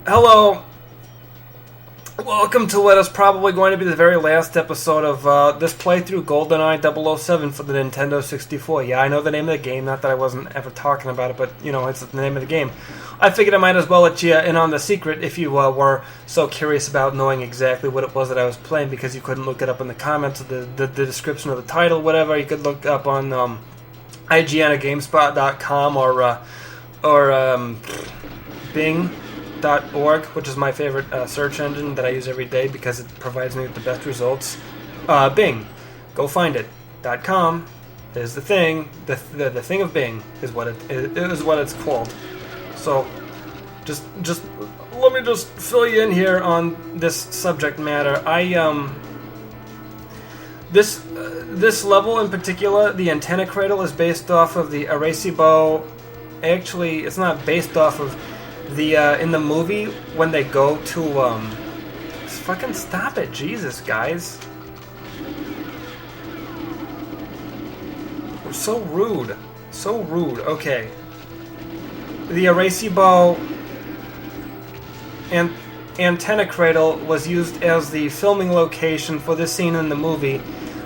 Hello. Welcome to what is probably going to be the very last episode of this playthrough, Goldeneye 007 for the Nintendo 64. Yeah, I know the name of the game, not that I wasn't ever talking about it, but, you know, it's the name of the game. I figured I might as well let you in on the secret if you were so curious about knowing exactly what it was that I was playing, because you couldn't look it up in the comments, or the description of the title, whatever. You could look up on IGN or GameSpot.com or Bing.org, which is my favorite search engine that I use every day because it provides me with the best results. Bing, go find it. .com is the thing. The thing of Bing is what it's called. So, just let me just fill you in here on this subject matter. This level in particular, the antenna cradle, is based off of the Arecibo. Actually, it's not based off of the in the movie when they go to fucking stop it, Jesus, guys. We're so rude. So rude. Okay. The Arecibo antenna cradle was used as the filming location for this scene in the movie,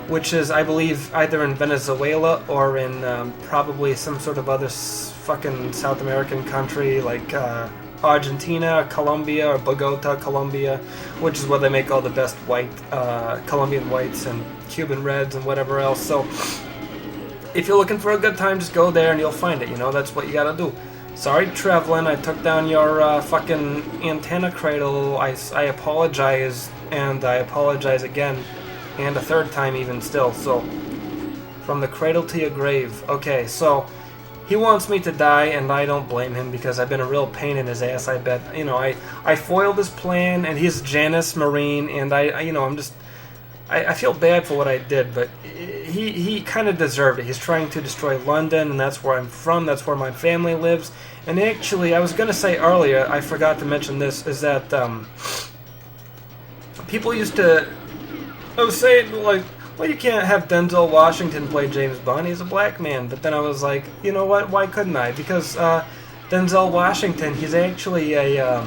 which is, I believe, either in Venezuela or in probably some sort of other fucking South American country like Argentina, Colombia, or Bogota, Colombia, which is where they make all the best white Colombian whites and Cuban reds and whatever else. So if you're looking for a good time, just go there and you'll find it. You know, that's what you gotta do. Sorry, Trevlin, I took down your fucking antenna cradle. I apologize, and I apologize again, and a third time even still. So, from the cradle to your grave. Okay, so he wants me to die, and I don't blame him because I've been a real pain in his ass. I bet, you know, I foiled his plan, and he's Janus Marine, and I feel bad for what I did, but he kind of deserved it. He's trying to destroy London, and that's where I'm from. That's where my family lives. And actually, I was going to say earlier, I forgot to mention this, is that people used to... I was saying, like, well, you can't have Denzel Washington play James Bond. He's a black man. But then I was like, you know what? Why couldn't I? Because Denzel Washington, he's actually a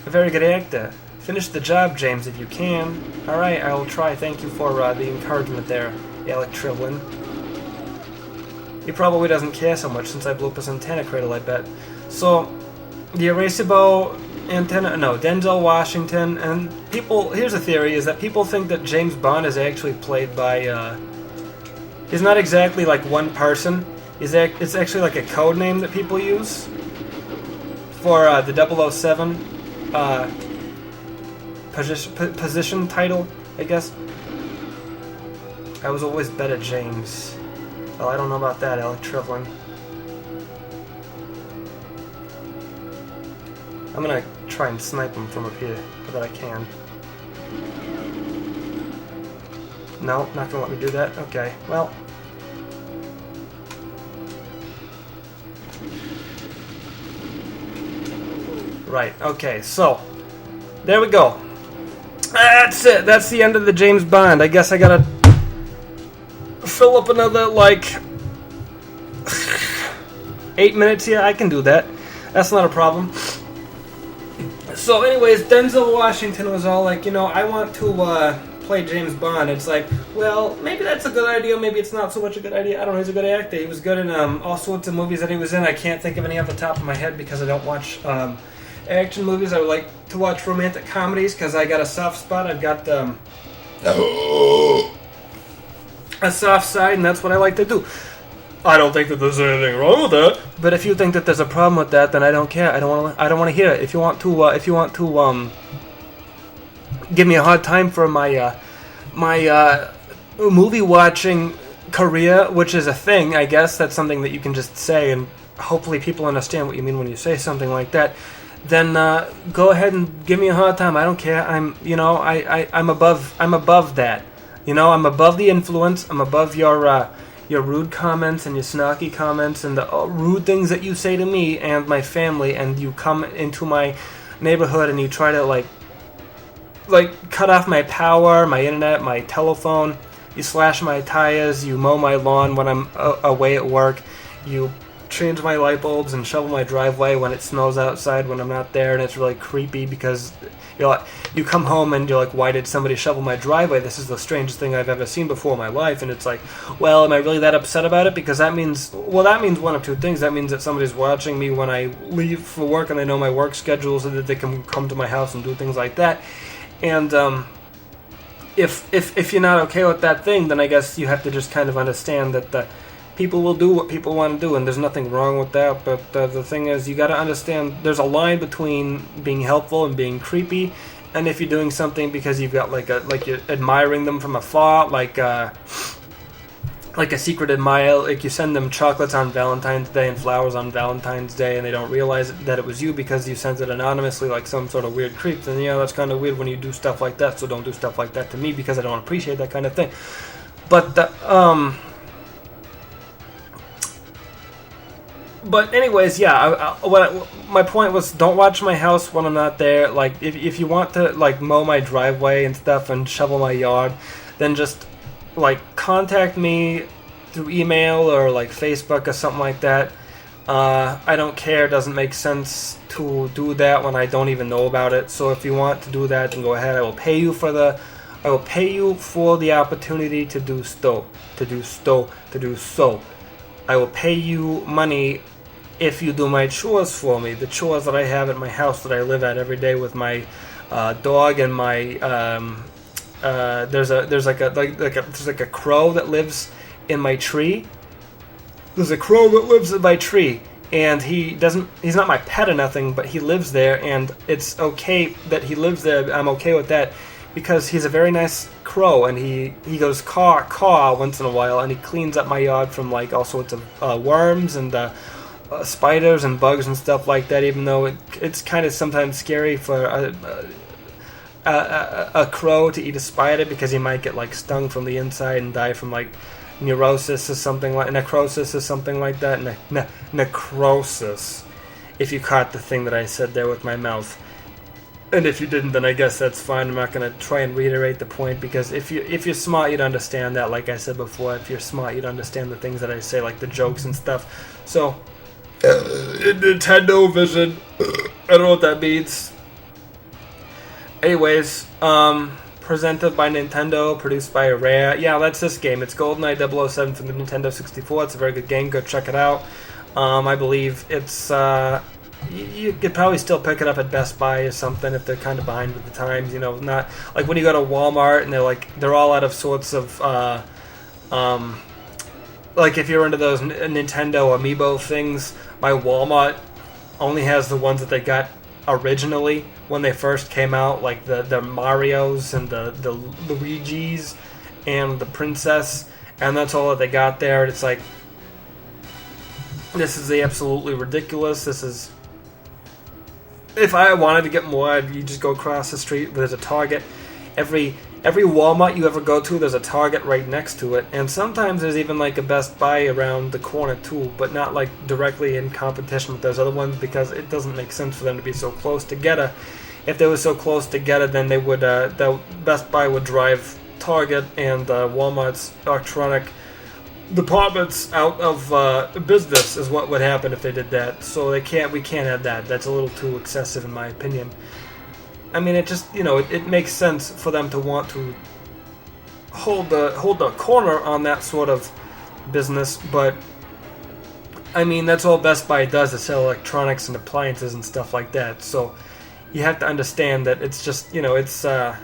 very good actor. Finish the job, James, if you can. Alright, I will try. Thank you for the encouragement there, Alec Trivlin. He probably doesn't care so much since I blew up his antenna cradle, I bet. So, the Arecibo antenna... No, Denzel Washington, and people... Here's a theory, is that people think that James Bond is actually played by... he's not exactly like one person. It's actually like a code name that people use for the 007... position title, I guess. I was always better James. Well, I don't know about that, Alec Trivlin. I'm gonna try and snipe him from up here, so that I can. No, not gonna let me do that? Okay, well. Right, okay, so. There we go. That's it. That's the end of the James Bond. I guess I gotta fill up another, like, 8 minutes here. I can do that. That's not a problem. So, anyways, Denzel Washington was all like, you know, I want to play James Bond. It's like, well, maybe that's a good idea. Maybe it's not so much a good idea. I don't know. He's a good actor. He was good in all sorts of movies that he was in. I can't think of any off the top of my head because I don't watch... action movies. I would like to watch romantic comedies because I got a soft spot. I've got a soft side, and that's what I like to do. I don't think that there's anything wrong with that. But if you think that there's a problem with that, then I don't care. I don't want to hear it. If you want to give me a hard time for my movie watching career, which is a thing, I guess that's something that you can just say, and hopefully people understand what you mean when you say something like that. Then go ahead and give me a hard time. I don't care. I'm above that. You know, I'm above the influence. I'm above your rude comments and your snarky comments and the rude things that you say to me and my family. And you come into my neighborhood and you try to like cut off my power, my internet, my telephone. You slash my tires. You mow my lawn when I'm away at work. You change my light bulbs and shovel my driveway when it snows outside when I'm not there, and it's really creepy because you come home and you're like, why did somebody shovel my driveway? This is the strangest thing I've ever seen before in my life. And it's like, well, am I really that upset about it? Because that means one of two things. That means that somebody's watching me when I leave for work and they know my work schedule so that they can come to my house and do things like that. And if you're not okay with that thing, then I guess you have to just kind of understand that people will do what people want to do, and there's nothing wrong with that. But the thing is, you got to understand there's a line between being helpful and being creepy. And if you're doing something because you've got like you're admiring them from afar, like a secret admirer, like you send them chocolates on Valentine's Day and flowers on Valentine's Day, and they don't realize that it was you because you sent it anonymously, like some sort of weird creep. Then that's kind of weird when you do stuff like that. So don't do stuff like that to me because I don't appreciate that kind of thing. But anyways, yeah. My point was, don't watch my house when I'm not there. Like, if you want to like mow my driveway and stuff and shovel my yard, then just like contact me through email or like Facebook or something like that. I don't care. It doesn't make sense to do that when I don't even know about it. So if you want to do that, then go ahead. I will pay you for the opportunity to do so. I will pay you money if you do my chores for me. The chores that I have at my house that I live at every day with my dog and my there's a crow that lives in my tree. There's a crow that lives in my tree, and he's not my pet or nothing, but he lives there, and it's okay that he lives there. I'm okay with that because he's a very nice crow, and he goes caw caw once in a while, and he cleans up my yard from like all sorts of worms and spiders and bugs and stuff like that. Even though it's kind of sometimes scary for a crow to eat a spider because he might get like stung from the inside and die from like necrosis or something like that. Necrosis. If you caught the thing that I said there with my mouth. And if you didn't, then I guess that's fine. I'm not going to try and reiterate the point, because if you're smart, you'd understand that. Like I said before, if you're smart, you'd understand the things that I say, like the jokes and stuff. So, Nintendo Vision, I don't know what that means. Anyways, presented by Nintendo, produced by Rare. Yeah, that's this game. It's GoldenEye 007 from the Nintendo 64. It's a very good game. Go check it out. I believe it's... You could probably still pick it up at Best Buy or something if they're kind of behind with the times, not like when you go to Walmart and they're all out of sorts of like if you're into those Nintendo Amiibo things, my Walmart only has the ones that they got originally when they first came out, like the Marios and the Luigis and the Princess, and that's all that they got there. And it's like, this is absolutely ridiculous. This is... If I wanted to get more, you just go across the street. There's a Target. Every Walmart you ever go to, there's a Target right next to it. And sometimes there's even like a Best Buy around the corner too, but not like directly in competition with those other ones, because it doesn't make sense for them to be so close together. If they were so close together, then they would the Best Buy would drive Target and Walmart's electronic departments out of business, is what would happen if they did that. So we can't have that. That's a little too excessive in my opinion. I mean, it just, it makes sense for them to want to hold the corner on that sort of business, but I mean, that's all Best Buy does, is sell electronics and appliances and stuff like that. So you have to understand that it's just, it's a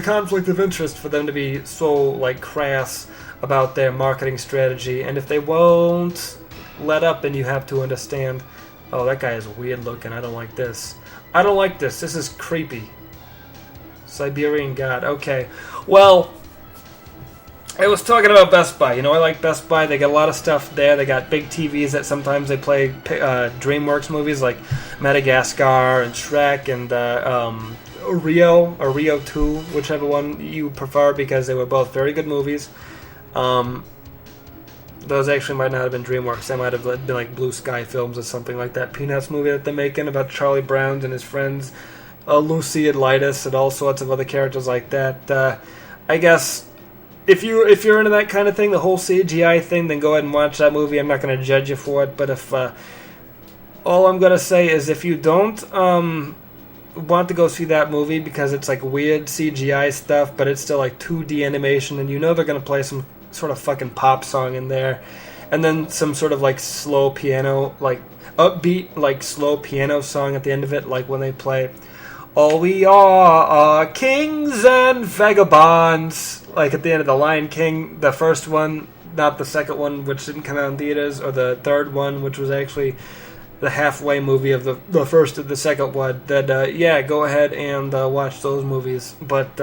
conflict of interest for them to be so like crass about their marketing strategy. And if they won't let up, then you have to understand, oh, that guy is weird looking, I don't like this. This is creepy. Siberian God. Okay. Well, I was talking about Best Buy. I like Best Buy. They got a lot of stuff there. They got big TVs that sometimes they play DreamWorks movies like Madagascar and Shrek and Rio or Rio 2, whichever one you prefer, because they were both very good movies. Those actually might not have been DreamWorks. They might have been like Blue Sky Films or something like that Peanuts movie that they're making about Charlie Brown and his friends, Lucy and Linus and all sorts of other characters like that. I guess if you're into that kind of thing, the whole CGI thing, then go ahead and watch that movie. I'm not going to judge you for it, but if all I'm going to say is if you don't want to go see that movie because it's like weird CGI stuff, but it's still like 2D animation, and you know they're going to play some sort of fucking pop song in there, and then some sort of like slow piano, like upbeat, like slow piano song at the end of it, like when they play "All We Are Kings and Vagabonds," like at the end of The Lion King, the first one, not the second one, which didn't come out in theaters, or the third one, which was actually the halfway movie of the first and the second one, then yeah, go ahead and watch those movies. But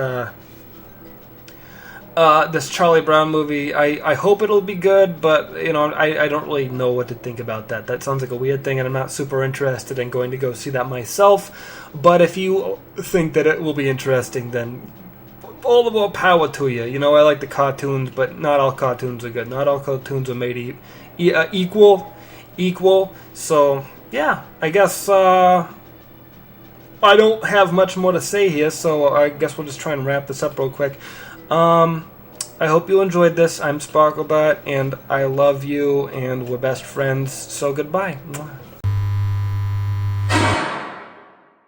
this Charlie Brown movie, I hope it'll be good, but you know, I don't really know what to think about that. That sounds like a weird thing, and I'm not super interested in going to go see that myself. But if you think that it will be interesting, then all the more power to you. You know, I like the cartoons, but not all cartoons are good. Not all cartoons are made equal. So yeah, I guess I don't have much more to say here, so I guess we'll just try and wrap this up real quick. I hope you enjoyed this. I'm SparkleDart, and I love you, and we're best friends, so goodbye. Mwah.